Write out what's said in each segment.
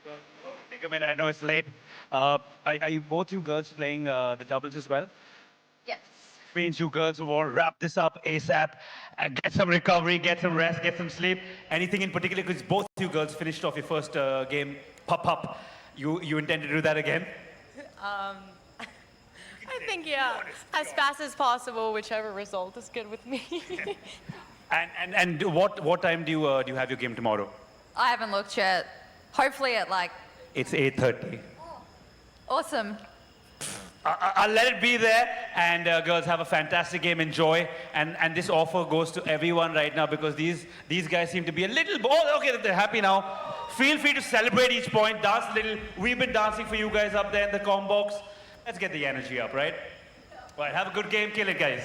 I know it's late. Are you both you girls playing the doubles as well? Yes. Means you girls who want to wrap this up ASAP, get some recovery, get some rest, get some sleep. Anything in particular? Because both you girls finished off your first game, pop. You intend to do that again? Um, I think, yeah, as fast as possible, whichever result is good with me. And what time do you have your game tomorrow? I haven't looked yet. Hopefully at like, It's 8:30. awesome. I'll let it be there, and girls, have a fantastic game, enjoy, and this offer goes to everyone right now because these guys seem to be a little, oh, okay, they're happy now. Feel free to celebrate each point, dance a little. We've been dancing for you guys up there in the comm box. Let's get the energy up, right? All right, have a good game, kill it, guys.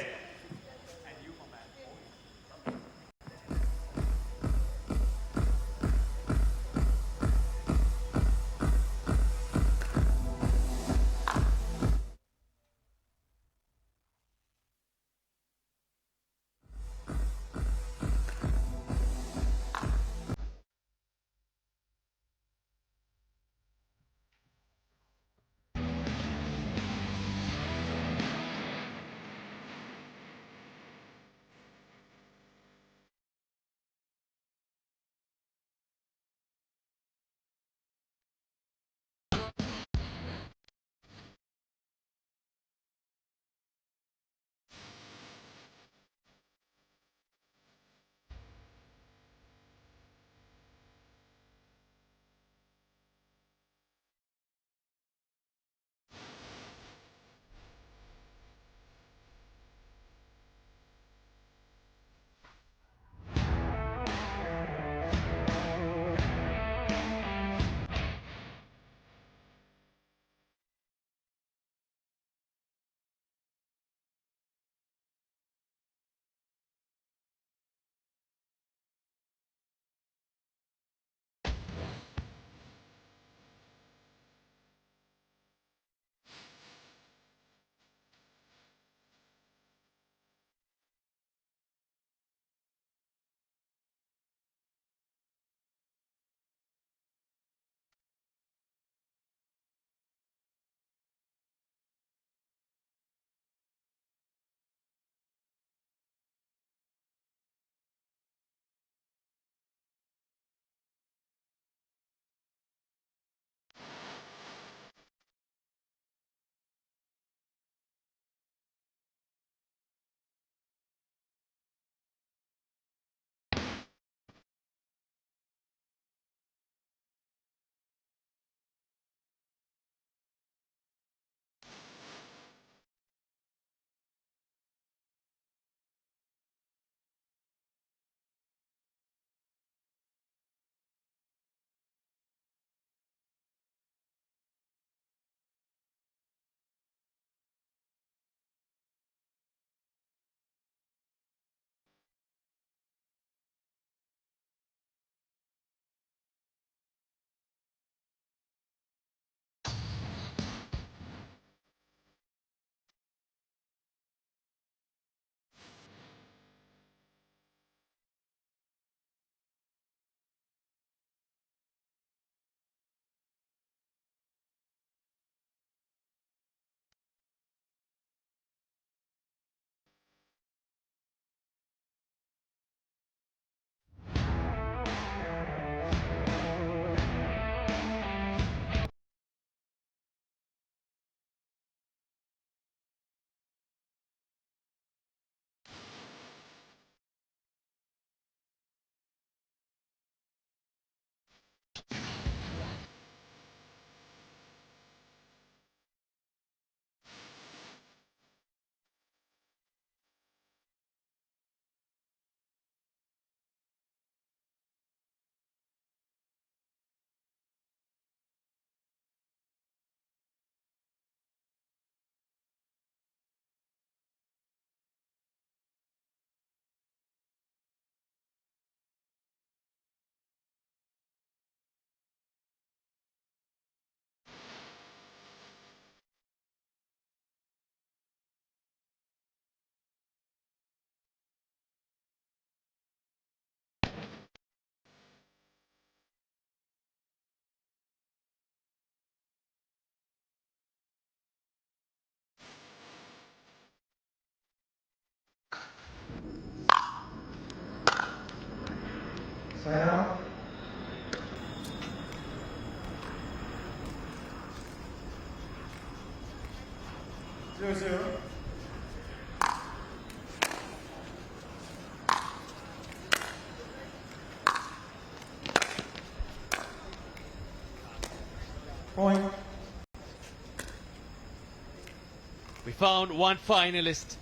Side out. Zero, zero. Point. We found one finalist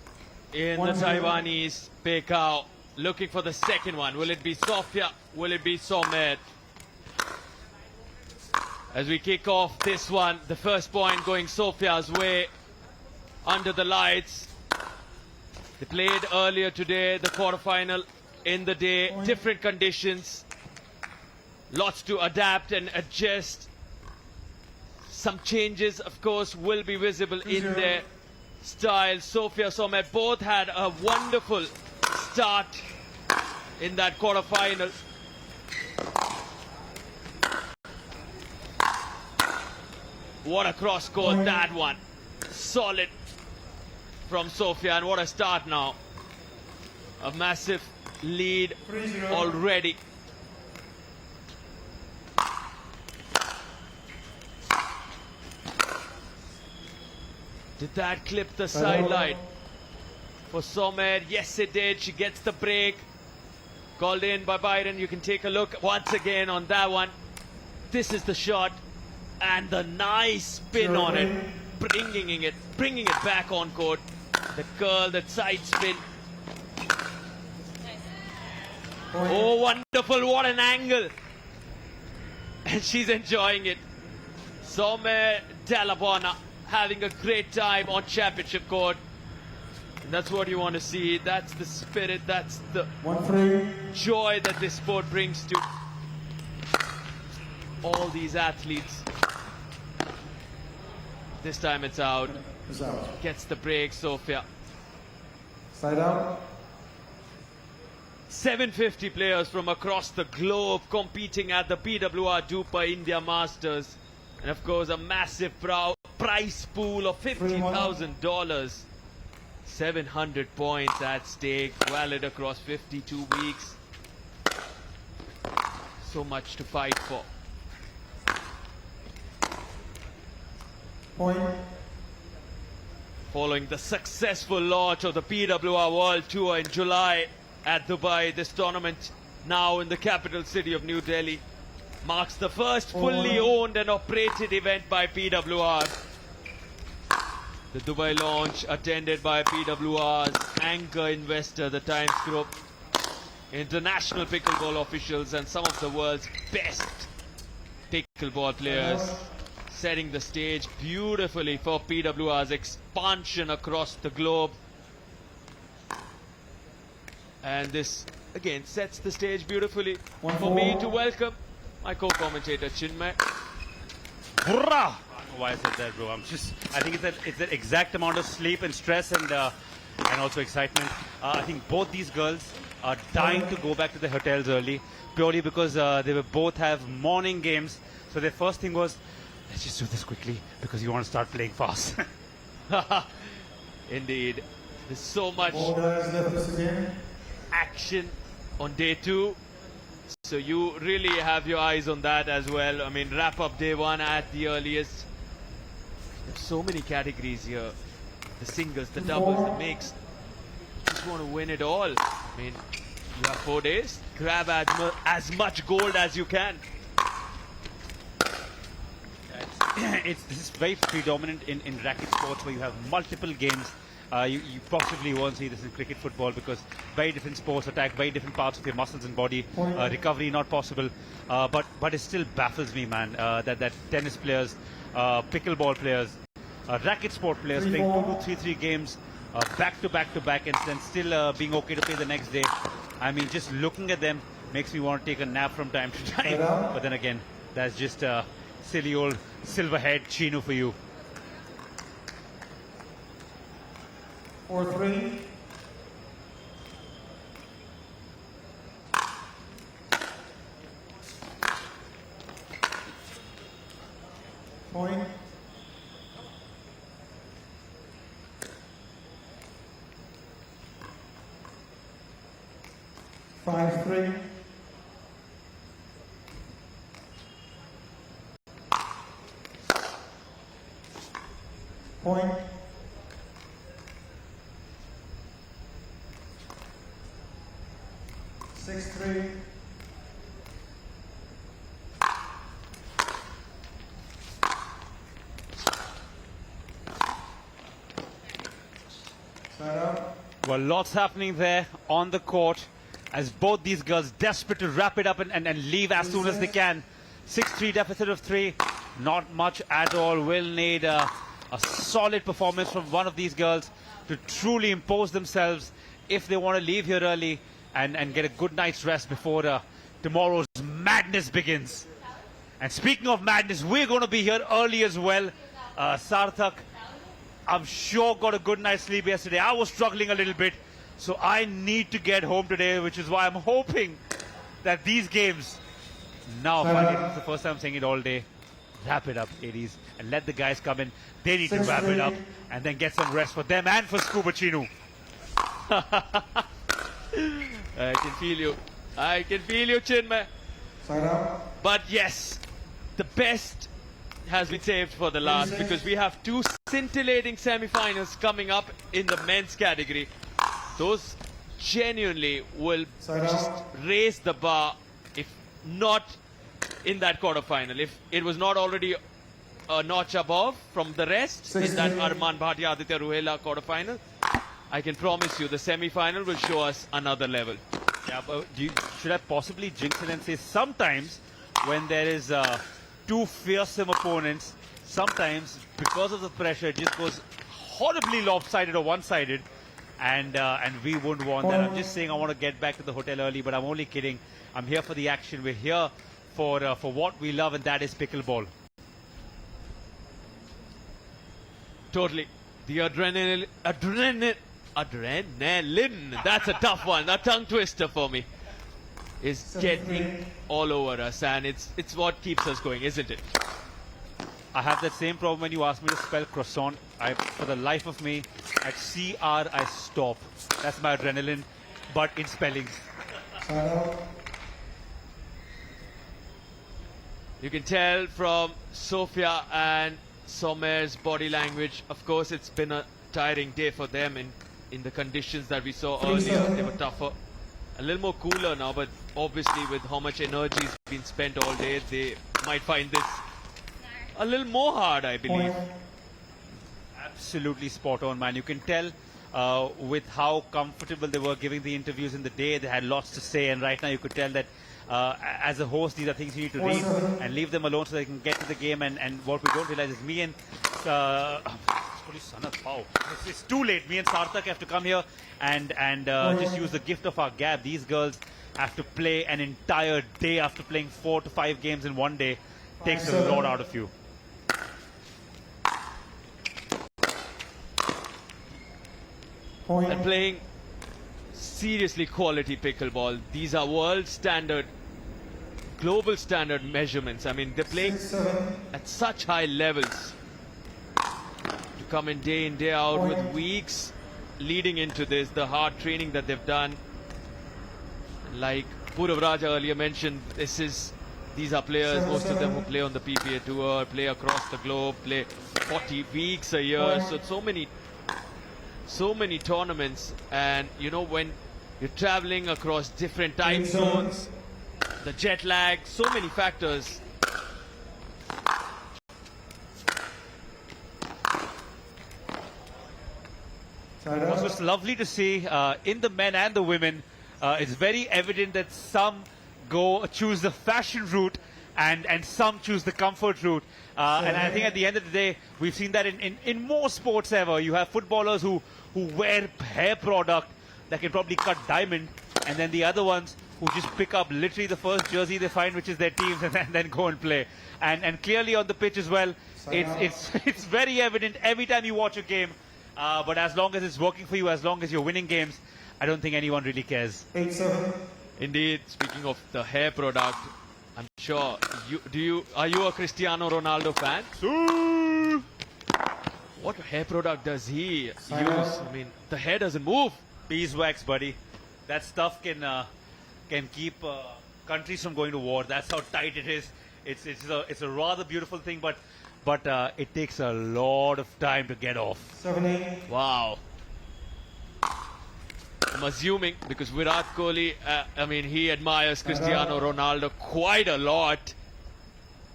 in the 1-0. Taiwanese Pekao. Looking for the second one. Will it be Sophia? Will it be Somed? As we kick off this one, the first point going Sophia's way under the lights. They played earlier today, the quarterfinal in the day, different conditions. Lots to adapt and adjust. Some changes, of course, will be visible in their style. Sophia, Somed both had a wonderful start in that quarterfinal. What a cross court that one. Solid from Sophia, and what a start now. A massive lead already. Did that clip the sideline for Somed? Yes, it did. She gets the break. Called in by Byron. You can take a look once again on that one. This is the shot. And the nice spin on it. Bringing it back on court. The curl, that side spin. Oh, wonderful. What an angle. And she's enjoying it. Somme Dalla-Bona having a great time on championship court. And that's what you want to see. That's the spirit. That's the joy that this sport brings to all these athletes. This time it's out. Gets the break, Sophia. Side out. 750 players from across the globe competing at the PWR DUPR India Masters. And of course, a massive prize pool of $50,000. 700 points at stake, valid across 52 weeks. So much to fight for. Point. Following the successful launch of the PWR World Tour in July at Dubai, this tournament, now in the capital city of New Delhi, marks the first fully owned and operated event by PWR. The Dubai launch attended by PWR's anchor investor, the Times Group, international pickleball officials and some of the world's best pickleball players, setting the stage beautifully for PWR's expansion across the globe. And this again sets the stage beautifully for me to welcome my co-commentator Chinmay. Hurrah! Why I said that, bro? I think it's that exact amount of sleep and stress and also excitement. I think both these girls are dying to go back to the hotels early, purely because they will both have morning games. So their first thing was, let's just do this quickly because you want to start playing fast. Indeed, there's so much Again. action on day 2. So you really have your eyes on that as well. I mean, wrap up day 1 at the earliest. There's so many categories here. The singles, the doubles, the mixed. You just want to win it all. I mean, you have 4 days. Grab as much gold as you can. This is very predominant in racket sports where you have multiple games. You possibly won't see this in cricket, football, because very different sports attack very different parts of your muscles and body. Recovery not possible, but it still baffles me, man, that tennis players, pickleball players, racket sport players playing 2 to 3 games back to back and then still being okay to play the next day. I mean, just looking at them makes me want to take a nap from time to time. But then again, that's just silly old silver-haired Chino for you. 4-3. Point. Five, 3. Point. Six, 3. Side out. Well, lots happening there on the court as both these girls desperate to wrap it up and leave as soon as they can. 6-3 deficit of 3. Not much at all. Will need a solid performance from one of these girls to truly impose themselves if they want to leave here early and get a good night's rest before tomorrow's madness begins. And speaking of madness, we're going to be here early as well. Sarthak, I'm sure got a good night's sleep yesterday. I was struggling a little bit, so I need to get home today, which is why I'm hoping that these games, now finally, it's the first time I'm saying it all day, wrap it up, ladies, and let the guys come in. They need to wrap it up and then get some rest for them and for Scuba Chinu. I can feel you. I can feel you, Chinmay. Side out. But yes, the best has been saved for the last because we have two scintillating semi-finals coming up in the men's category. Those genuinely will just raise the bar, if not in that quarterfinal. If it was not already a notch above from the rest in that Arman Bhatia Aditya Ruhela quarterfinal, I can promise you the semi-final will show us another level. Yeah, but should I possibly jinx it and say sometimes when there is two fearsome opponents, sometimes because of the pressure it just goes horribly lopsided or one-sided, and we wouldn't want that. I'm just saying I want to get back to the hotel early, but I'm only kidding. I'm here for the action. We're here for what we love, and that is pickleball. Totally. The adrenaline, that's a tough one, a tongue twister for me, is getting all over us, and it's what keeps us going, isn't it? I have that same problem when you ask me to spell croissant. For the life of me, at CR I stop. That's my adrenaline, but in spellings. You can tell from Sophia and Somer's body language. Of course, it's been a tiring day for them in the conditions that we saw earlier. They were tougher. A little more cooler now, but obviously with how much energy has been spent all day, they might find this a little more hard, I believe. Absolutely spot on, man. You can tell with how comfortable they were giving the interviews in the day. They had lots to say, and right now you could tell that as a host, these are things you need to read and leave them alone so they can get to the game. And what we don't realize is me and it's too late. Me and Sarthak have to come here and just use the gift of our gab. These girls have to play an entire day after playing 4 to 5 games in one day. Takes a lot out of you. And playing seriously quality pickleball. These are world standard, global standard measurements. I mean, they're playing at such high levels. To come in day out with weeks leading into this, the hard training that they've done. Like Purav Raja earlier mentioned, these are players, most of them who play on the PPA tour, play across the globe, play 40 weeks a year. So many tournaments, and you know, when you're traveling across different time zones, the jet lag, so many factors. Also, it's lovely to see in the men and the women, it's very evident that some choose the fashion route and some choose the comfort route. And I think at the end of the day, we've seen that in more sports ever. You have footballers who wear hair product that can probably cut diamond, and then the other ones who just pick up literally the first jersey they find, which is their team's, and then go and play. And clearly on the pitch as well, it's very evident every time you watch a game. But as long as it's working for you, as long as you're winning games, I don't think anyone really cares. 8-7. Indeed, speaking of the hair product, I'm sure are you a Cristiano Ronaldo fan? What hair product does he use? I mean, the hair doesn't move. Beeswax, buddy. That stuff can keep countries from going to war. That's how tight it is. It's a rather beautiful thing, but but it takes a lot of time to get off. 7-8. Wow. I'm assuming because Virat Kohli, I mean, he admires Cristiano Ronaldo quite a lot.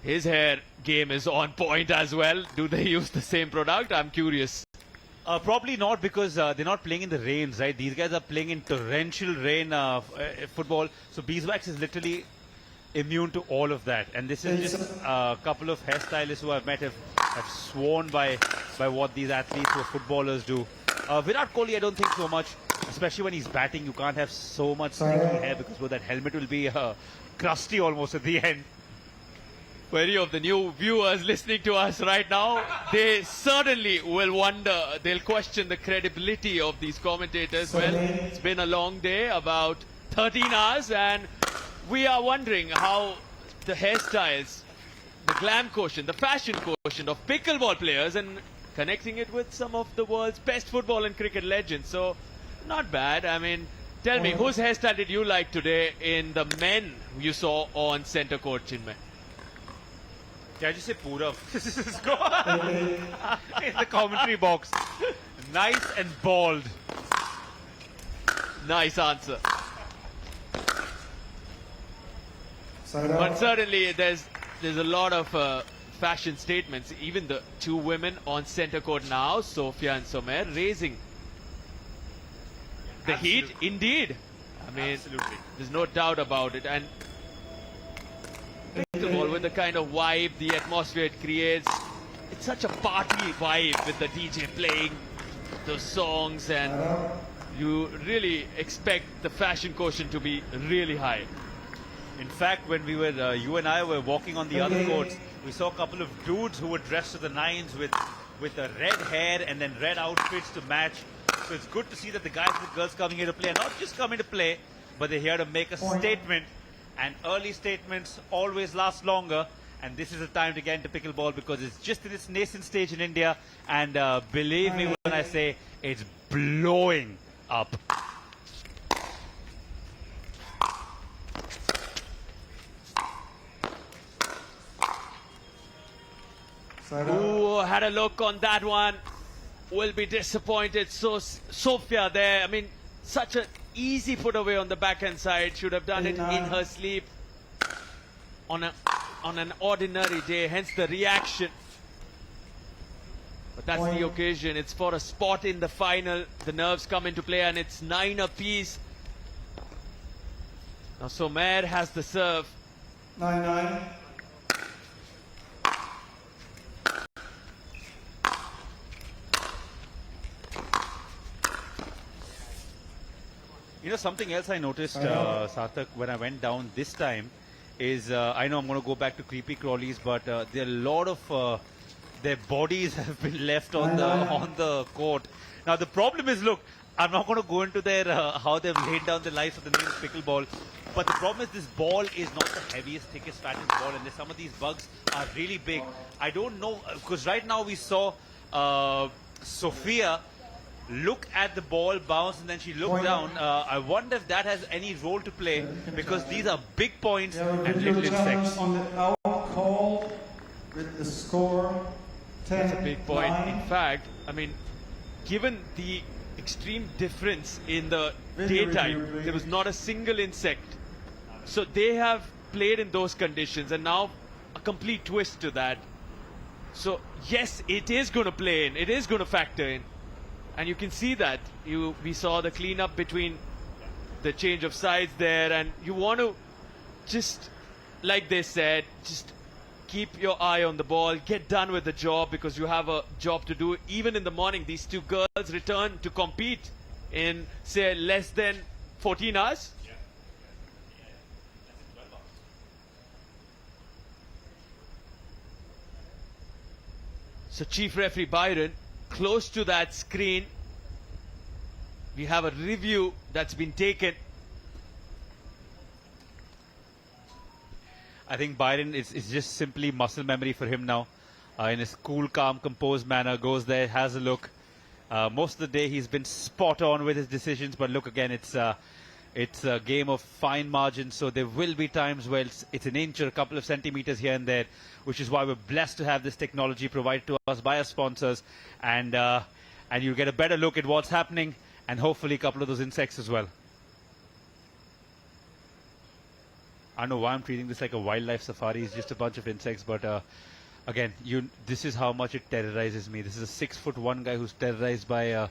His hair game is on point as well. Do they use the same product? I'm curious. Probably not, because they're not playing in the rains, right? These guys are playing in torrential rain football. So beeswax is literally immune to all of that. And this is just a couple of hairstylists who I've met have sworn by what these athletes or footballers do. Virat Kohli, I don't think so much, especially when he's batting. You can't have so much sneaky hair because that helmet will be crusty almost at the end. For any of the new viewers listening to us right now, they certainly will wonder, they'll question the credibility of these commentators. Well, it's been a long day, about 13 hours, and we are wondering how the hairstyles, the glam quotient, the fashion quotient of pickleball players, and connecting it with some of the world's best football and cricket legends. So, not bad. I mean, tell me, whose hairstyle did you like today in the men you saw on centre court, Chinmay? Can I just say Purav? In the commentary box. Nice and bald. Nice answer. Side But out. certainly there's a lot of fashion statements. Even the two women on centre court now, Sophia and Somer, raising the heat. Indeed. I mean, Absolutely. there's no doubt about it. And pickleball, with the kind of vibe, the atmosphere it creates, it's such a party vibe with the DJ playing those songs, and you really expect the fashion quotient to be really high. In fact, when we were, you and I were walking on the other courts, we saw a couple of dudes who were dressed to the nines with a red hair and then red outfits to match. So it's good to see that the guys and the girls coming here to play are not just coming to play, but they're here to make a statement. And early statements always last longer. And this is the time to get into pickleball because it's just in its nascent stage in India. And believe me when I say it's blowing up. Side out. Who had a look on that one will be disappointed. So Sophia there, I mean, such an easy put away on the backhand side. Should have done it in her sleep on an ordinary day. Hence the reaction. But that's the occasion. It's for a spot in the final. The nerves come into play, and it's 9 apiece. Now Somer has the serve. 9-9. You know, something else I noticed, Sarthak, when I went down this time is, I know I'm going to go back to creepy crawlies, but there are a lot of their bodies have been left on the court. Now, the problem is, look, I'm not going to go into their how they've laid down their lives for the name of pickleball, but the problem is this ball is not the heaviest, thickest, fattest ball, and some of these bugs are really big. I don't know, because right now we saw Sophia look at the ball bounce and then she looked down. I wonder if that has any role to play, because these are big points and little insects. On the out call with the score 10. That's a big point. 9. In fact, I mean, given the extreme difference in the Video daytime, review, please. there was not a single insect. So they have played in those conditions, and now a complete twist to that. So yes, it is going to play in. It is going to factor in. And you can see that. We saw the cleanup between the change of sides there, and you want to just, like they said, just keep your eye on the ball, get done with the job, because you have a job to do. Even in the morning, these two girls return to compete in, say, less than 14 hours. So Chief Referee Byron, close to that screen, we have a review that's been taken. I think Byron is just simply muscle memory for him now. In his cool, calm, composed manner, goes there, has a look. Most of the day he's been spot on with his decisions, but look again, it's It's a game of fine margins, so there will be times where it's an inch or a couple of centimeters here and there, which is why we're blessed to have this technology provided to us by our sponsors, and you'll get a better look at what's happening, and hopefully a couple of those insects as well. I don't know why I'm treating this like a wildlife safari. It's just a bunch of insects, but again, this is how much it terrorizes me. This is a 6'1" guy who's terrorized by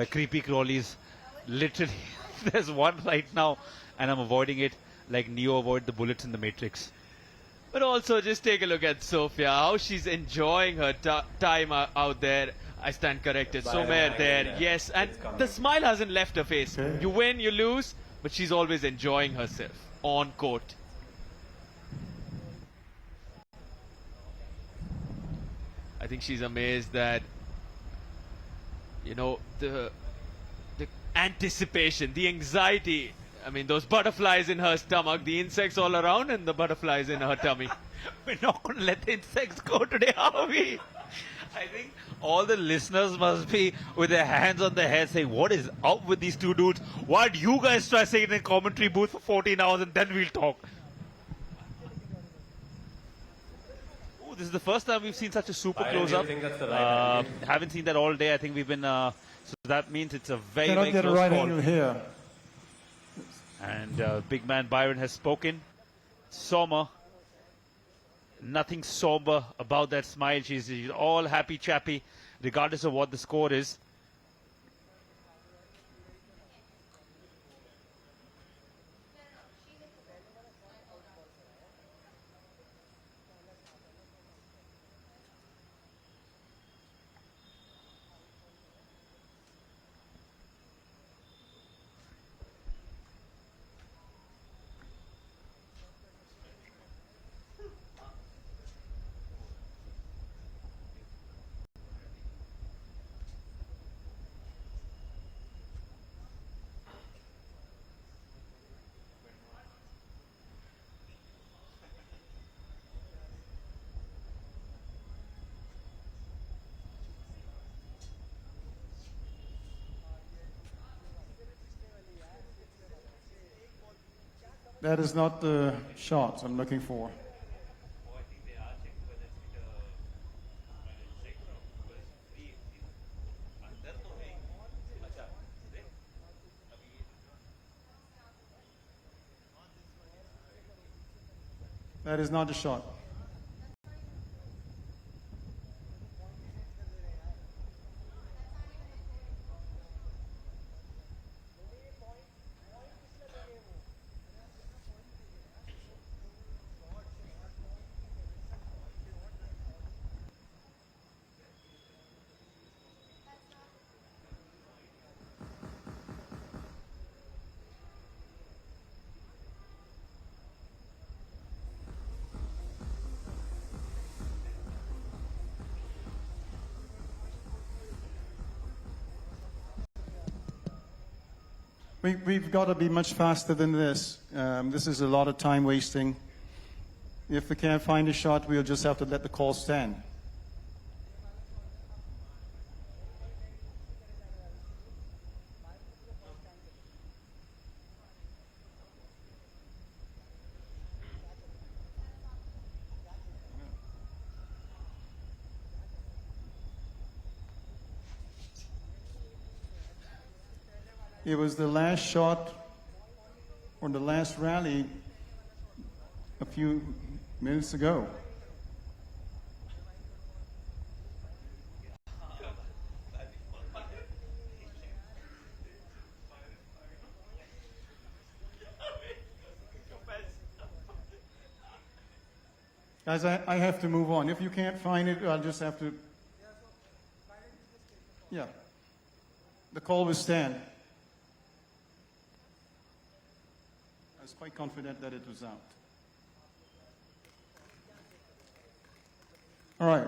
creepy crawlies. Literally, there's one right now, and I'm avoiding it like Neo avoid the bullets in the Matrix. But also, just take a look at Sophia, how she's enjoying her time out there. I stand corrected. Somer there, yes. And the smile hasn't left her face. Okay. You win, you lose, but she's always enjoying herself on court. I think she's amazed that, you know, the anticipation, the anxiety. I mean, those butterflies in her stomach, the insects all around, and the butterflies in her tummy. We're not going to let the insects go today, are we? I think all the listeners must be with their hands on their heads saying, what is up with these two dudes? Why do you guys try sitting in a commentary booth for 14 hours and then we'll talk? Ooh, this is the first time we've seen such a super close-up. I think that's the right angle. Haven't seen that all day. I think we've been... so that means it's a very, Cannot very get a close right call. angle here. And big man Byron has spoken. Sommer, nothing somber about that smile. She's all happy chappy, regardless of what the score is. That is not the shot I'm looking for. That is not the shot. We've got to be much faster than this. This is a lot of time wasting. If we can't find a shot, we'll just have to let the call stand. It was the last shot or the last rally a few minutes ago. Guys, I have to move on. If you can't find it, I'll just have to... Yeah. The call will stand. I was quite confident that it was out. All right.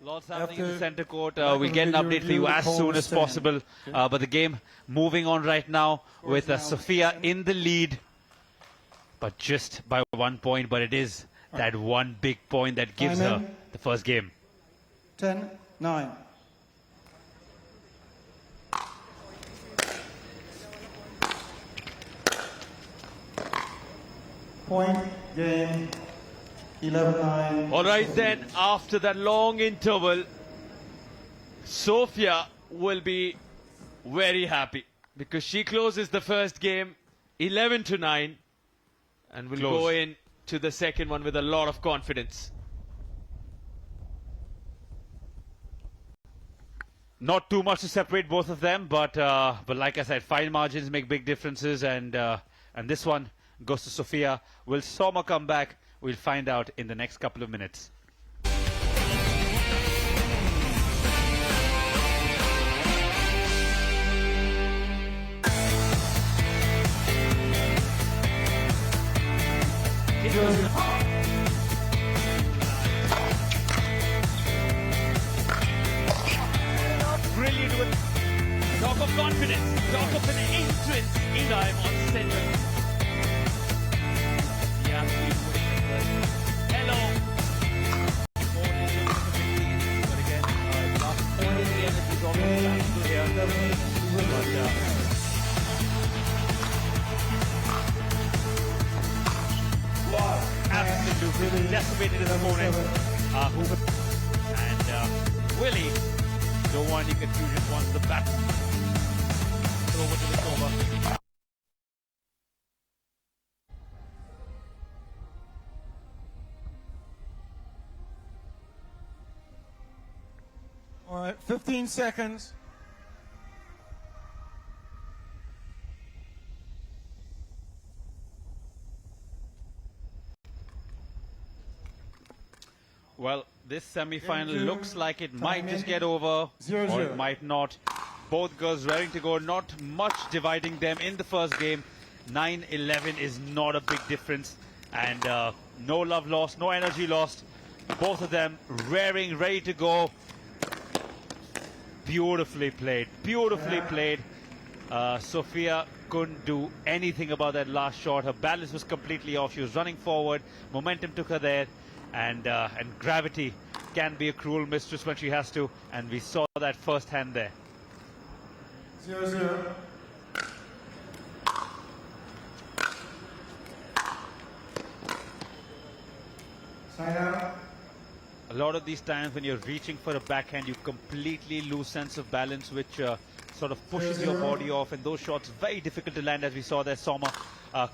Lots happening in After- the center court. Back We'll on get an video update for review, you the as call soon will as stand. possible. Okay. But the game moving on right now with now Sophia 10. in the lead, but just by 1 point. But it is that one big point that gives Time her in. the first game. 10, 9. Point, game, 11-9. All right then, after that long interval, Sophia will be very happy because she closes the first game 11-9 and will go in to the second one with a lot of confidence. Not too much to separate both of them, but like I said, fine margins make big differences, and this one goes to Sophia. Will Soma come back? We'll find out in the next couple of minutes. Brilliant with talk of confidence, talk of an entrance in dive on center. Yeah, hello. But again, last point in the end is almost back here. But absolutely decimated his opponent. And Willie, don't want any confusion once the bat over to the Soma. All right, 15 seconds. Well, this semi-final Game two. looks like it might Time just in. get over, 0-0. or it might not. Both girls raring to go, not much dividing them in the first game. 9-11 is not a big difference, and no love lost, no energy lost. Both of them raring, ready to go. Beautifully played, beautifully played. Sophia couldn't do anything about that last shot. Her balance was completely off. She was running forward, momentum took her there, and gravity can be a cruel mistress when she has to, and we saw that firsthand there. 0-0. Sign out. A lot of these times when you're reaching for a backhand, you completely lose sense of balance, which sort of pushes your body off, and those shots very difficult to land, as we saw there. Soma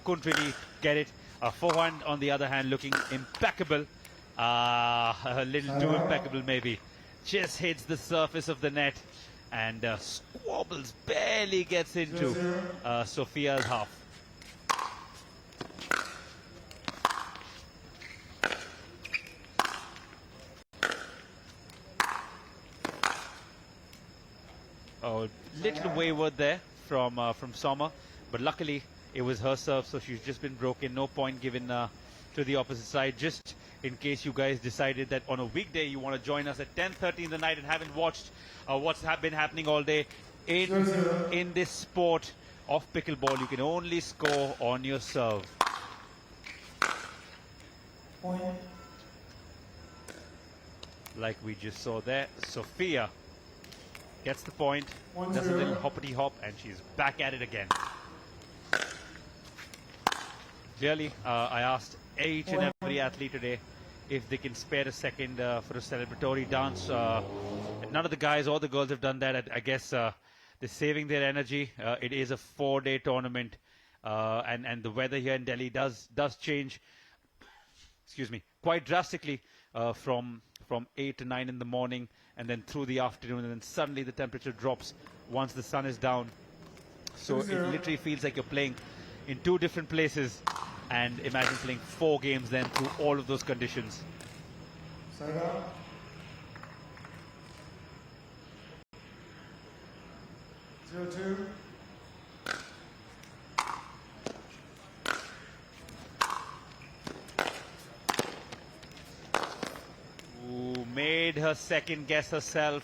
couldn't really get it. Forehand, on the other hand, looking impeccable. A little too impeccable, maybe. Just hits the surface of the net and squabbles, barely gets into Sophia's half. Oh, little wayward there from Soma, but luckily it was her serve, so she's just been broken. No point given to the opposite side. Just in case you guys decided that on a weekday you want to join us at 10:30 in the night and haven't watched what's been happening all day in this sport of pickleball, you can only score on your serve. Point. Like we just saw there, Sophia gets the point, 1-0. does a little hoppity hop, and she's back at it again. Clearly, I asked each and every athlete today if they can spare a second for a celebratory dance. None of the guys or the girls have done that. I guess they're saving their energy. It is a 4-day tournament, and the weather here in Delhi does change, quite drastically from 8 to 9 in the morning, and then through the afternoon, and then suddenly the temperature drops once the sun is down. So it literally feels like you're playing in two different places, and imagine playing 4 games then through all of those conditions. Sign out. 0-2. Ooh, made her second guess herself.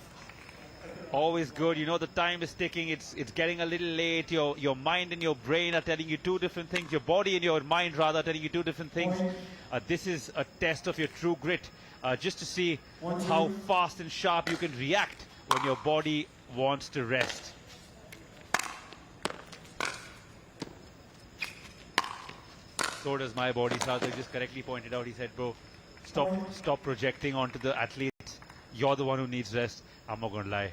Always good. You know the time is ticking. It's getting a little late. Your mind and your brain are telling you two different things. Your body and your mind rather are telling you two different things. This is a test of your true grit, just to see how fast and sharp you can react when your body wants to rest. So does my body. Sarthak just correctly pointed out. He said, bro, stop projecting onto the athletes. You're the one who needs rest. I'm not going to lie.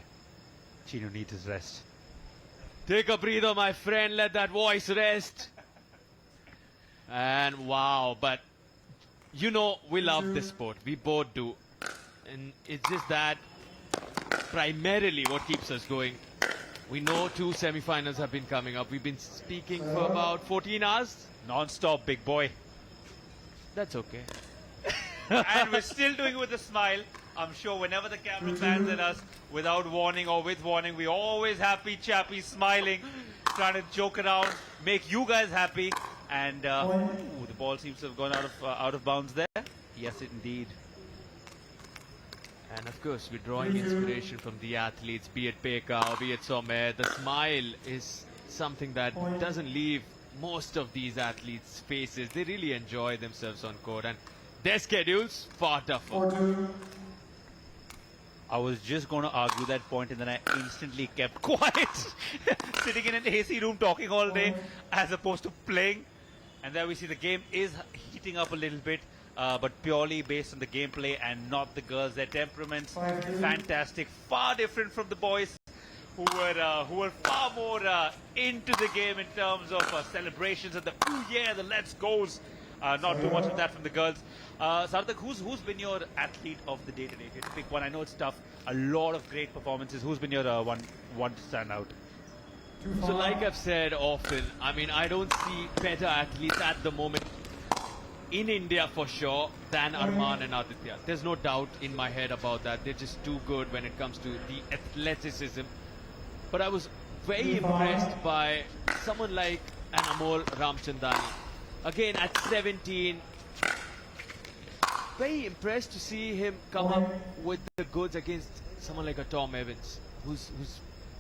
Chino needs his rest. Take a breather, my friend. Let that voice rest. And wow, but you know, we love this sport. We both do. And it's just that primarily what keeps us going. We know 2 semi-finals have been coming up. We've been speaking for about 14 hours. Non-stop, big boy. That's okay. And we're still doing it with a smile. I'm sure whenever the camera pans at us, without warning or with warning, we're always happy, chappy, smiling, trying to joke around, make you guys happy. And ooh, the ball seems to have gone out of bounds there. Yes, indeed. And of course, we're drawing inspiration from the athletes, be it Pekka, be it Somer. The smile is something that doesn't leave most of these athletes' faces. They really enjoy themselves on court, and their schedules far tougher. I was just going to argue that point, and then I instantly kept quiet, sitting in an AC room talking all day as opposed to playing. And there we see the game is heating up a little bit, but purely based on the gameplay and not the girls. Their temperaments fantastic, far different from the boys who were far more into the game in terms of celebrations and the ooh yeah, the let's goes. Not too much of that from the girls. Sarthak, who's been your athlete of the day today? If you had to pick one, I know it's tough. A lot of great performances. Who's been your one to stand out? So like I've said often, I mean, I don't see better athletes at the moment in India for sure than Arman and Aditya. There's no doubt in my head about that. They're just too good when it comes to the athleticism. But I was very impressed by someone like an Amol Ramchandani. Again, at 17, very impressed to see him come up with the goods against someone like a Tom Evans, who's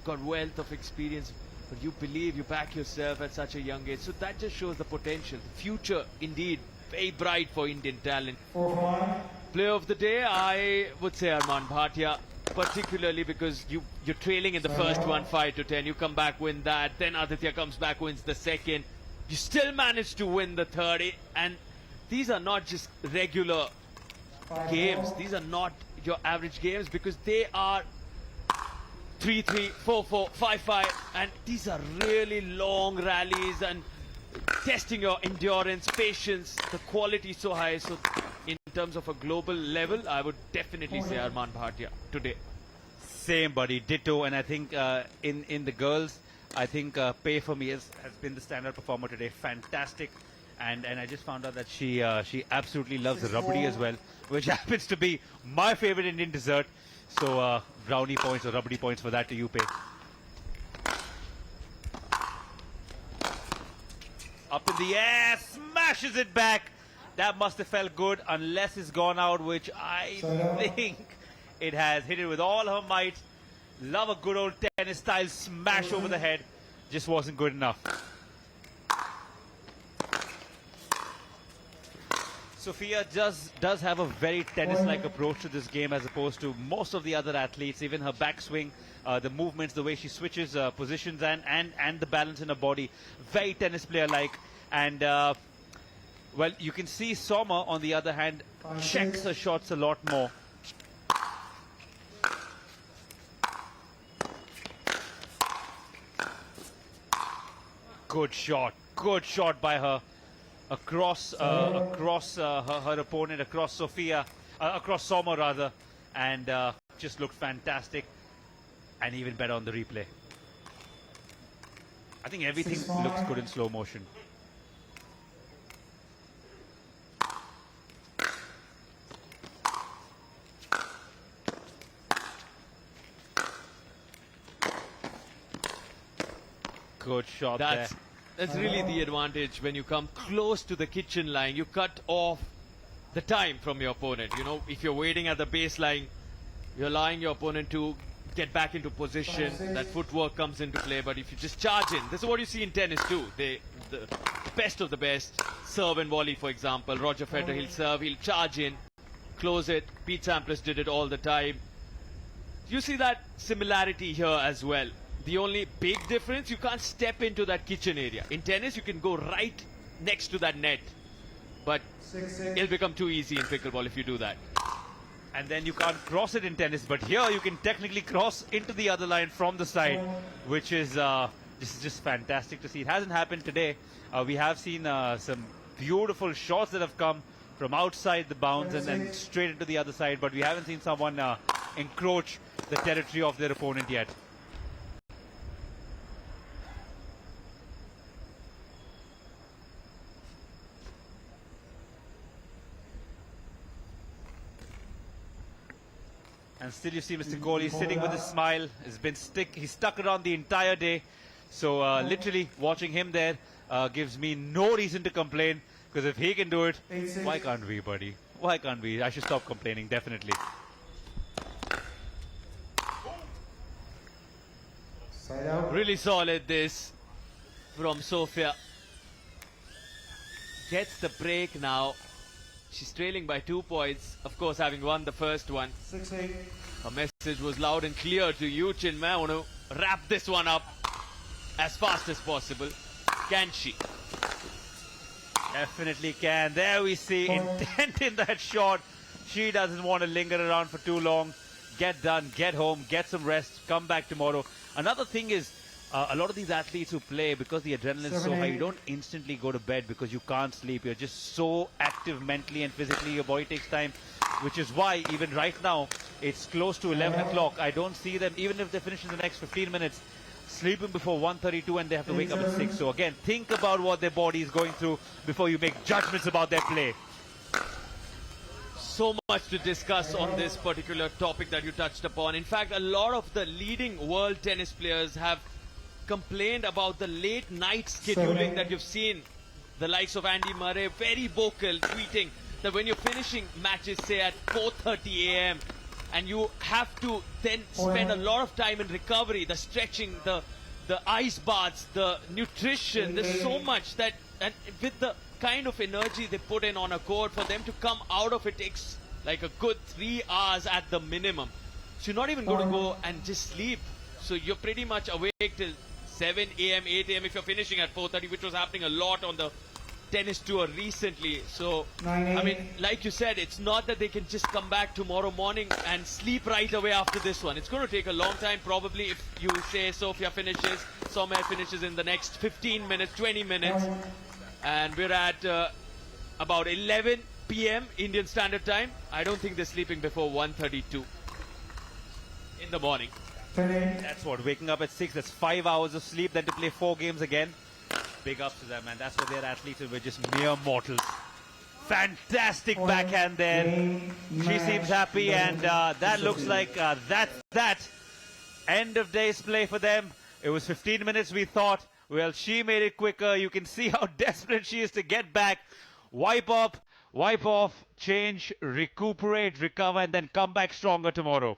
got wealth of experience. But you believe, you back yourself at such a young age. So that just shows the potential. The future, indeed, very bright for Indian talent. Player of the day, I would say Arman Bhatia, particularly because you're trailing in the first one 5-10. You come back, win that. Then Aditya comes back, wins the second. You still manage to win the third. And these are not just regular games. These are not your average games because they are 3-3, 4-4, 5-5, and these are really long rallies and testing your endurance, patience. The quality is so high. So in terms of a global level, I would definitely say Arman Bhatia today. Same, buddy, ditto. And I think in the girls, I think Pei for me has been the standout performer today. Fantastic. And I just found out that she absolutely loves rabdi as well, which happens to be my favorite Indian dessert. So brownie points or rabdi points for that to you, Pei. Up in the air, smashes it back. That must have felt good, unless it's gone out, which I think it has. Hit it with all her might. Love a good old tennis style smash over the head. Just wasn't good enough. Sophia does have a very tennis-like approach to this game as opposed to most of the other athletes. Even her backswing, the movements, the way she switches positions and the balance in her body. Very tennis player-like. And, well, you can see Somer, on the other hand, checks her shots a lot more. Good shot by her. Across her opponent, across Sophia, across Somer rather, and just looked fantastic, and even better on the replay. I think everything looks good in slow motion. Good shot there. That's really the advantage when you come close to the kitchen line. You cut off the time from your opponent. You know, if you're waiting at the baseline, you're allowing your opponent to get back into position. That footwork comes into play. But if you just charge in, this is what you see in tennis too. The best of the best serve and volley, for example. Roger Federer, he'll serve, he'll charge in, close it. Pete Sampras did it all the time. You see that similarity here as well. The only big difference, you can't step into that kitchen area. In tennis, you can go right next to that net. but it'll become too easy in pickleball if you do that. And then you can't cross it in tennis, but here you can technically cross into the other line from the side, which is just fantastic to see. It hasn't happened today. We have seen some beautiful shots that have come from outside the bounds and then straight into the other side, but we haven't seen someone encroach the territory of their opponent yet. And still you see Mr. Kohli sitting with a smile. He's stuck around the entire day. So literally watching him there gives me no reason to complain. Because if he can do it, why can't we, buddy? Why can't we? I should stop complaining, definitely. Really solid this from Sophia. Gets the break now. She's trailing by 2 points, of course, having won the first one. 6-8. Her message was loud and clear to you, Chinmay. I want to wrap this one up as fast as possible. Can she? Definitely can. There we see intent in that shot. She doesn't want to linger around for too long. Get done, get home, get some rest, come back tomorrow. Another thing is, a lot of these athletes who play, because the adrenaline is so high, you don't instantly go to bed because you can't sleep. You're just so active mentally and physically. Your body takes time, which is why even right now, it's close to 11 o'clock. I don't see them, even if they finish in the next 15 minutes, sleeping before 1:32 and they have to wake up at 6. So again, think about what their body is going through before you make judgments about their play. So much to discuss on this particular topic that you touched upon. In fact, a lot of the leading world tennis players have complained about the late night scheduling that you've seen. The likes of Andy Murray, very vocal, tweeting that when you're finishing matches, say at 4:30 a.m., and you have to then spend a lot of time in recovery, the stretching, the ice baths, the nutrition, there's so much that, and with the kind of energy they put in on a court, for them to come out of it takes like a good 3 hours at the minimum. So you're not even going to go and just sleep. So you're pretty much awake till 7 a.m., 8 a.m. if you're finishing at 4:30, which was happening a lot on the tennis tour recently. So, I mean, like you said, it's not that they can just come back tomorrow morning and sleep right away after this one. It's going to take a long time, probably, if you say Sophia finishes, Soumya finishes in the next 15 minutes, 20 minutes. And we're at about 11 p.m. Indian Standard Time. I don't think they're sleeping before 1:32 in the morning. That's what, waking up at 6, that's 5 hours of sleep, then to play 4 games again. Big ups to them, man. That's what they're athletes, and we're just mere mortals. Fantastic backhand there. She seems happy, and that looks like that. End of day's play for them. It was 15 minutes, we thought. Well, she made it quicker. You can see how desperate she is to get back. Wipe up, wipe off, change, recuperate, recover, and then come back stronger tomorrow.